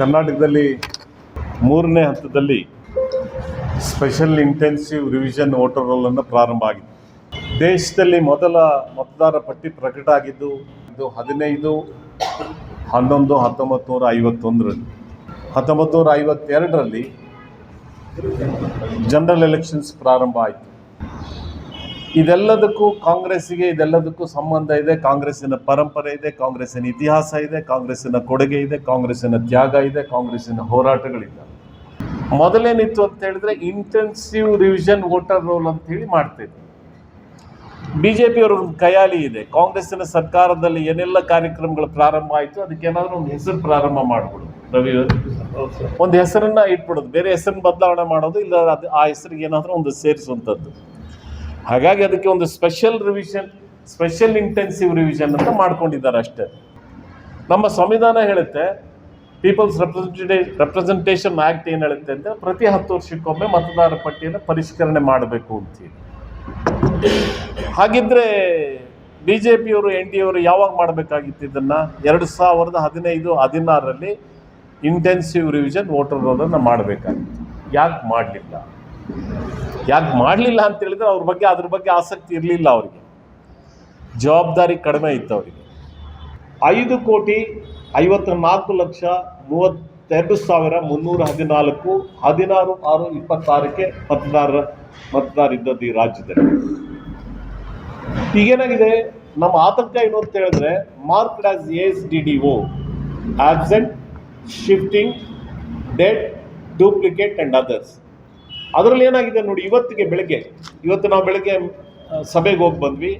ಕರ್ನಾಟಕದಲ್ಲಿ ಮೂರನೇ ಹಂತದಲ್ಲಿ special intensive revision voter roll ಅನ್ನು ಪ್ರಾರಂಭ ಆಗಿದೆ. ದೇಶದಲ್ಲಿ ಮೊದಲ ಮತದಾರ ಪಟ್ಟಿ ಪ್ರಕಟ ಆಗಿದ್ದು 15/11/1951ರಲ್ಲಿ 1952ರಲ್ಲಿ ಜನರಲ್ ಎಲೆಕ್ಷನ್ಸ್ ಪ್ರಾರಂಭ ಆಯಿತು. ಇದೆಲ್ಲದಕ್ಕೂ ಕಾಂಗ್ರೆಸ್ಸಿಗೆ ಸಂಬಂಧ ಇದೆ. ಕಾಂಗ್ರೆಸ್ಸಿನ ಪರಂಪರೆ ಇದೆ, ಕಾಂಗ್ರೆಸ್ಸಿನ ಇತಿಹಾಸ ಇದೆ, ಕಾಂಗ್ರೆಸ್ಸಿನ ಕೊಡುಗೆ ಇದೆ, ಕಾಂಗ್ರೆಸ್ಸಿನ ತ್ಯಾಗ ಇದೆ, ಕಾಂಗ್ರೆಸ್ಸಿನ ಹೋರಾಟಗಳಿದೆ. ಮೊದಲೇನಿತ್ತು ಅಂತ ಹೇಳಿದ್ರೆ ಇಂಟೆನ್ಸಿವ್ ರಿವಿಷನ್ ವೋಟರ್ ರೋಲ್ ಅಂತ ಹೇಳಿ ಮಾಡ್ತಿದ್ರು. ಬಿಜೆಪಿಯವರ ಒಂದು ಖಯಾಲಿ ಇದೆ, ಕಾಂಗ್ರೆಸ್ಸಿನ ಸರ್ಕಾರದಲ್ಲಿ ಏನೆಲ್ಲ ಕಾರ್ಯಕ್ರಮಗಳು ಪ್ರಾರಂಭ ಆಯಿತು ಅದಕ್ಕೇನಾದ್ರೂ ಒಂದು ಹೆಸರು ಪ್ರಾರಂಭ ಮಾಡ್ಬಿಡು, ರವಿ ಒಂದು ಹೆಸರನ್ನ ಇಟ್ಬಿಡೋದು, ಬೇರೆ ಹೆಸರನ್ನ ಬದಲಾವಣೆ ಮಾಡೋದು, ಇಲ್ಲ ಅದು ಆ ಹೆಸರಿಗೆ ಏನಾದರೂ ಒಂದು ಸೇರಿಸುವಂಥದ್ದು. ಹಾಗಾಗಿ ಅದಕ್ಕೆ ಒಂದು ಸ್ಪೆಷಲ್ ಇಂಟೆನ್ಸಿವ್ ರಿವಿಷನ್ ಅಂತ ಮಾಡ್ಕೊಂಡಿದ್ದಾರೆ ಅಷ್ಟೇ. ನಮ್ಮ ಸಂವಿಧಾನ ಹೇಳುತ್ತೆ, ಪೀಪಲ್ಸ್ ರೆಪ್ರೆಸೆಂಟೇಷನ್ ಆ್ಯಕ್ಟ್ ಏನು ಹೇಳುತ್ತೆ ಅಂತ, ಪ್ರತಿ 10 ವರ್ಷಕ್ಕೊಮ್ಮೆ ಮತದಾರ ಪಟ್ಟಿಯನ್ನು ಪರಿಷ್ಕರಣೆ ಮಾಡಬೇಕು ಅಂತೀವಿ. ಹಾಗಿದ್ರೆ ಬಿಜೆಪಿಯವರು NDA ಯಾವಾಗ ಮಾಡಬೇಕಾಗಿತ್ತು ಇದನ್ನು? 2015-16ರಲ್ಲಿ ಇಂಟೆನ್ಸಿವ್ ರಿವಿಷನ್ ವೋಟರ್ ರೋಲನ್ನು ಮಾಡಬೇಕಾಗಿತ್ತು. ಯಾಕೆ ಮಾಡಲಿಲ್ಲ ಅಂತ ಹೇಳಿದ್ರೆ ಅದ್ರ ಬಗ್ಗೆ ಆಸಕ್ತಿ ಇರಲಿಲ್ಲ ಅವರಿಗೆ, ಜವಾಬ್ದಾರಿ ಕಡಿಮೆ ಇತ್ತು ಅವರಿಗೆ. 5,54,32,314 16/6/26ಕ್ಕೆ ಮತದಾರಿದ್ದದ್ದು ಈ ರಾಜ್ಯದಲ್ಲಿ. ಈಗೇನಾಗಿದೆ, ನಮ್ಮ ಆತಂಕ ಏನು ಅಂತ ಹೇಳಿದ್ರೆ, marked as ASDDO, absent, shifting, dead, duplicate and others. ಅದರಲ್ಲಿ ಏನಾಗಿದೆ ನೋಡಿ, ಇವತ್ತು ನಾವು ಬೆಳಗ್ಗೆ ಸಭೆಗೆ ಹೋಗಿ ಬಂದ್ವಿ.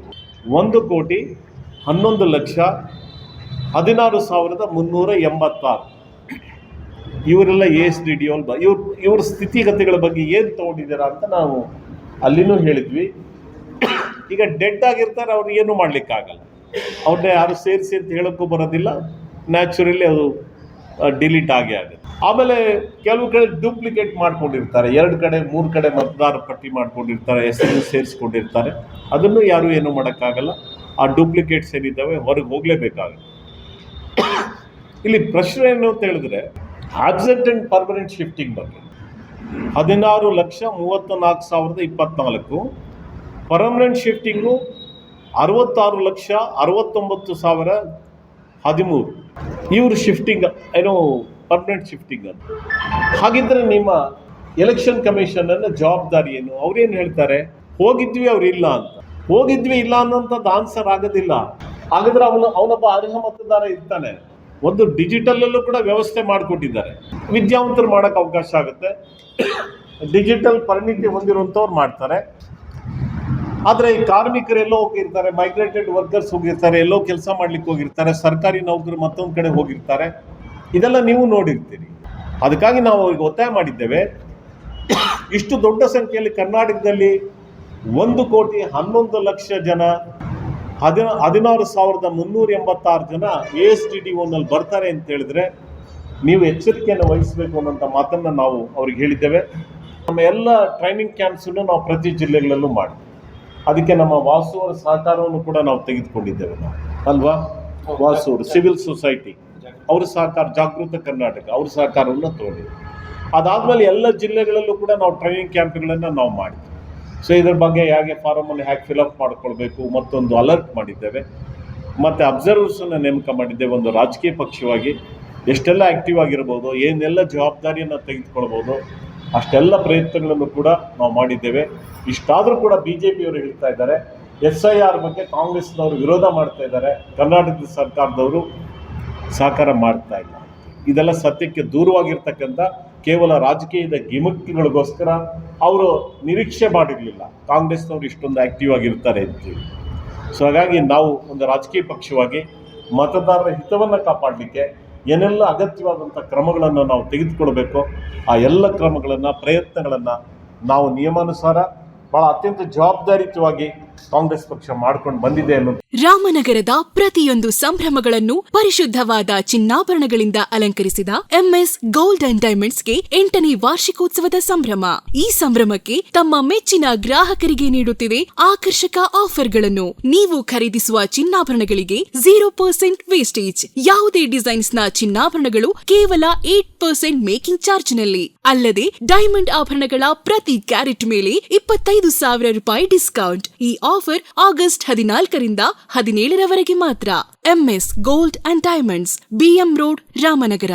1,11,16,386 ಇವರೆಲ್ಲ ASDDO. ಇವ್ರ ಸ್ಥಿತಿಗತಿಗಳ ಬಗ್ಗೆ ಏನು ತಗೊಂಡಿದ್ದೀರಾ ಅಂತ ನಾವು ಅಲ್ಲಿನೂ ಹೇಳಿದ್ವಿ. ಈಗ ಡೆಡ್ ಆಗಿರ್ತಾರೆ, ಅವ್ರು ಏನು ಮಾಡ್ಲಿಕ್ಕಾಗಲ್ಲ, ಅವ್ರನ್ನ ಯಾರು ಸೇರಿಸಿ ಅಂತ ಹೇಳೋಕ್ಕೂ ಬರೋದಿಲ್ಲ, ನ್ಯಾಚುರಲಿ ಅದು ಡಿಲೀಟ್ ಆಗುತ್ತೆ. ಆಮೇಲೆ ಕೆಲವು ಕಡೆ ಡೂಪ್ಲಿಕೇಟ್ ಮಾಡ್ಕೊಂಡಿರ್ತಾರೆ, 2 ಕಡೆ 3 ಕಡೆ ಮತದಾರ ಪಟ್ಟಿ ಮಾಡ್ಕೊಂಡಿರ್ತಾರೆ, ಹೆಸರು ಸೇರಿಸ್ಕೊಂಡಿರ್ತಾರೆ. ಅದನ್ನು ಯಾರು ಏನು ಮಾಡೋಕ್ಕಾಗಲ್ಲ. ಆ ಡೂಪ್ಲಿಕೇಟ್ಸ್ ಏನಿದ್ದಾವೆ ಹೊರಗೆ ಹೋಗಲೇಬೇಕಾಗುತ್ತೆ. ಇಲ್ಲಿ ಪ್ರಶ್ನೆ ಏನು ಅಂತ ಹೇಳಿದ್ರೆ, ಆಬ್ಸೆಂಟ್ ಅಂಡ್ ಪರ್ಮನೆಂಟ್ ಶಿಫ್ಟಿಂಗ್ ಬಗ್ಗೆ 16,34,024, ಪರ್ಮನೆಂಟ್ ಶಿಫ್ಟಿಂಗು 66,69,013. ಇವರು ಶಿಫ್ಟಿಂಗ್ ಏನೋ ಪರ್ಮನೆಂಟ್ ಶಿಫ್ಟಿಂಗ್ ಅಂತ. ಹಾಗಿದ್ರೆ ನಿಮ್ಮ ಎಲೆಕ್ಷನ್ ಕಮಿಷನ್ ಅನ್ನ ಜವಾಬ್ದಾರಿ ಏನು? ಅವ್ರೇನು ಹೇಳ್ತಾರೆ, ಹೋಗಿದ್ವಿ ಅವ್ರಿಲ್ಲ ಅಂತ. ಹೋಗಿದ್ವಿ ಇಲ್ಲ ಅನ್ನೋಂಥದ್ದು ಆನ್ಸರ್ ಆಗೋದಿಲ್ಲ. ಹಾಗಾದ್ರೆ ಅವನೊಬ್ಬ ಅರ್ಹ ಮತದಾರ ಇರ್ತಾನೆ. ಒಂದು ಡಿಜಿಟಲ್ಲೂ ಕೂಡ ವ್ಯವಸ್ಥೆ ಮಾಡಿಕೊಟ್ಟಿದ್ದಾರೆ, ವಿದ್ಯಾವಂತರು ಮಾಡೋಕ್ಕೆ ಅವಕಾಶ ಆಗುತ್ತೆ. ಡಿಜಿಟಲ್ ಪರಿಣಿತಿ ಹೊಂದಿರುವಂಥವ್ರು ಮಾಡ್ತಾರೆ. ಆದರೆ ಈ ಕಾರ್ಮಿಕರು ಎಲ್ಲೋ ಹೋಗಿರ್ತಾರೆ, ಮೈಗ್ರೇಟೆಡ್ ವರ್ಕರ್ಸ್ ಹೋಗಿರ್ತಾರೆ, ಎಲ್ಲೋ ಕೆಲಸ ಮಾಡ್ಲಿಕ್ಕೆ ಹೋಗಿರ್ತಾರೆ, ಸರ್ಕಾರಿ ನೌಕರು ಮತ್ತೊಂದು ಕಡೆ ಹೋಗಿರ್ತಾರೆ. ಇದೆಲ್ಲ ನೀವು ನೋಡಿರ್ತೀರಿ. ಅದಕ್ಕಾಗಿ ನಾವು ಈಗ ಒತ್ತಾಯ ಮಾಡಿದ್ದೇವೆ, ಇಷ್ಟು ದೊಡ್ಡ ಸಂಖ್ಯೆಯಲ್ಲಿ ಕರ್ನಾಟಕದಲ್ಲಿ 1,11,00,000 ಜನ, 16,386 ಜನ ASDDOನಲ್ಲಿ ಬರ್ತಾರೆ ಅಂತ ಹೇಳಿದ್ರೆ ನೀವು ಎಚ್ಚರಿಕೆಯನ್ನು ವಹಿಸಬೇಕು ಅನ್ನೋಂಥ ಮಾತನ್ನು ನಾವು ಅವ್ರಿಗೆ ಹೇಳಿದ್ದೇವೆ. ನಮ್ಮ ಎಲ್ಲ ಟ್ರೈನಿಂಗ್ ಕ್ಯಾಂಪ್ಸನ್ನು ನಾವು ಪ್ರತಿ ಜಿಲ್ಲೆಗಳಲ್ಲೂ ಮಾಡಿ, ಅದಕ್ಕೆ ನಮ್ಮ ವಾಸು ಅವರ ಸಹಕಾರವನ್ನು ಕೂಡ ನಾವು ತೆಗೆದುಕೊಂಡಿದ್ದೇವೆ. ಅಲ್ವಾ, ವಾಸು ಅವರು ಸಿವಿಲ್ ಸೊಸೈಟಿ ಅವ್ರ ಸಹಕಾರ, ಜಾಗೃತ ಕರ್ನಾಟಕ ಅವ್ರ ಸಹಕಾರವನ್ನು ತಗೊಂಡಿದ್ದೀವಿ. ಅದಾದಮೇಲೆ ಎಲ್ಲ ಜಿಲ್ಲೆಗಳಲ್ಲೂ ಕೂಡ ನಾವು ಟ್ರೈನಿಂಗ್ ಕ್ಯಾಂಪ್ಗಳನ್ನು ನಾವು ಮಾಡಿದ್ವಿ. ಸೊ ಇದ್ರ ಬಗ್ಗೆ ಹೇಗೆ ಫಾರಮನ್ನು ಹೇಗೆ ಫಿಲಪ್ ಮಾಡ್ಕೊಳ್ಬೇಕು, ಮತ್ತೊಂದು ಅಲರ್ಟ್ ಮಾಡಿದ್ದೇವೆ. ಮತ್ತು ಅಬ್ಸರ್ವರ್ಸನ್ನು ನೇಮಕ ಮಾಡಿದ್ದೇವೆ. ಒಂದು ರಾಜಕೀಯ ಪಕ್ಷವಾಗಿ ಎಷ್ಟೆಲ್ಲ ಆ್ಯಕ್ಟಿವ್ ಆಗಿರ್ಬೋದು, ಏನೆಲ್ಲ ಜವಾಬ್ದಾರಿಯನ್ನು ತೆಗೆದುಕೊಳ್ಬೋದು, ಅಷ್ಟೆಲ್ಲ ಪ್ರಯತ್ನಗಳನ್ನು ಕೂಡ ನಾವು ಮಾಡಿದ್ದೇವೆ. ಇಷ್ಟಾದರೂ ಕೂಡ BJPಯವರು ಹೇಳ್ತಾ ಇದ್ದಾರೆ, SIR ಬಗ್ಗೆ ಕಾಂಗ್ರೆಸ್ನವರು ವಿರೋಧ ಮಾಡ್ತಾ ಇದ್ದಾರೆ, ಕರ್ನಾಟಕದ ಸರ್ಕಾರದವರು ಸಹಕಾರ ಮಾಡ್ತಾ ಇಲ್ಲ. ಇದೆಲ್ಲ ಸತ್ಯಕ್ಕೆ ದೂರವಾಗಿರ್ತಕ್ಕಂಥ ಕೇವಲ ರಾಜಕೀಯದ ಗಿಮಿಕ್ಗಳಿಗೋಸ್ಕರ ಅವರು ನಿರೀಕ್ಷೆ ಮಾಡಿರಲಿಲ್ಲ ಕಾಂಗ್ರೆಸ್ನವರು ಇಷ್ಟೊಂದು ಆ್ಯಕ್ಟಿವ್ ಆಗಿರ್ತಾರೆ ಅಂತೀವಿ. ಸೊ ಹಾಗಾಗಿ ನಾವು ಒಂದು ರಾಜಕೀಯ ಪಕ್ಷವಾಗಿ ಮತದಾರರ ಹಿತವನ್ನು ಕಾಪಾಡಲಿಕ್ಕೆ ಏನೆಲ್ಲ ಅಗತ್ಯವಾದಂಥ ಕ್ರಮಗಳನ್ನು ನಾವು ತೆಗೆದುಕೊಳ್ಬೇಕು, ಆ ಎಲ್ಲ ಪ್ರಯತ್ನಗಳನ್ನು ನಾವು ನಿಯಮಾನುಸಾರ ಭಾಳ ಅತ್ಯಂತ ಜವಾಬ್ದಾರಿಯುತವಾಗಿ ಕಾಂಗ್ರೆಸ್ ಪಕ್ಷ ಮಾಡ್ಕೊಂಡು ಬಂದಿದೆ ಅನ್ನೋದು. ರಾಮನಗರದ ಪ್ರತಿಯೊಂದು ಸಂಭ್ರಮಗಳನ್ನು ಪರಿಶುದ್ಧವಾದ ಚಿನ್ನಾಭರಣಗಳಿಂದ ಅಲಂಕರಿಸಿದ MS ಗೋಲ್ಡ್ ಅಂಡ್ ಡೈಮಂಡ್ಸ್ಗೆ 8ನೇ ವಾರ್ಷಿಕೋತ್ಸವದ ಸಂಭ್ರಮ. ಈ ಸಂಭ್ರಮಕ್ಕೆ ತಮ್ಮ ಮೆಚ್ಚಿನ ಗ್ರಾಹಕರಿಗೆ ನೀಡುತ್ತಿದೆ ಆಕರ್ಷಕ ಆಫರ್ಗಳನ್ನು. ನೀವು ಖರೀದಿಸುವ ಚಿನ್ನಾಭರಣಗಳಿಗೆ 0% ವೇಸ್ಟೇಜ್. ಯಾವುದೇ ಡಿಸೈನ್ಸ್ ನ ಚಿನ್ನಾಭರಣಗಳು ಕೇವಲ 8% ಮೇಕಿಂಗ್ ಚಾರ್ಜ್ ನಲ್ಲಿ. ಅಲ್ಲದೆ ಡೈಮಂಡ್ ಆಭರಣಗಳ ಪ್ರತಿ ಕ್ಯಾರೆಟ್ ಮೇಲೆ 25,000 ರೂಪಾಯಿ ಡಿಸ್ಕೌಂಟ್. ಈ ಆಫರ್ ಆಗಸ್ಟ್ 14ರಿಂದ 17ರವರೆಗೆ ಮಾತ್ರ. MS gold and diamonds, BM road, Ramanagara.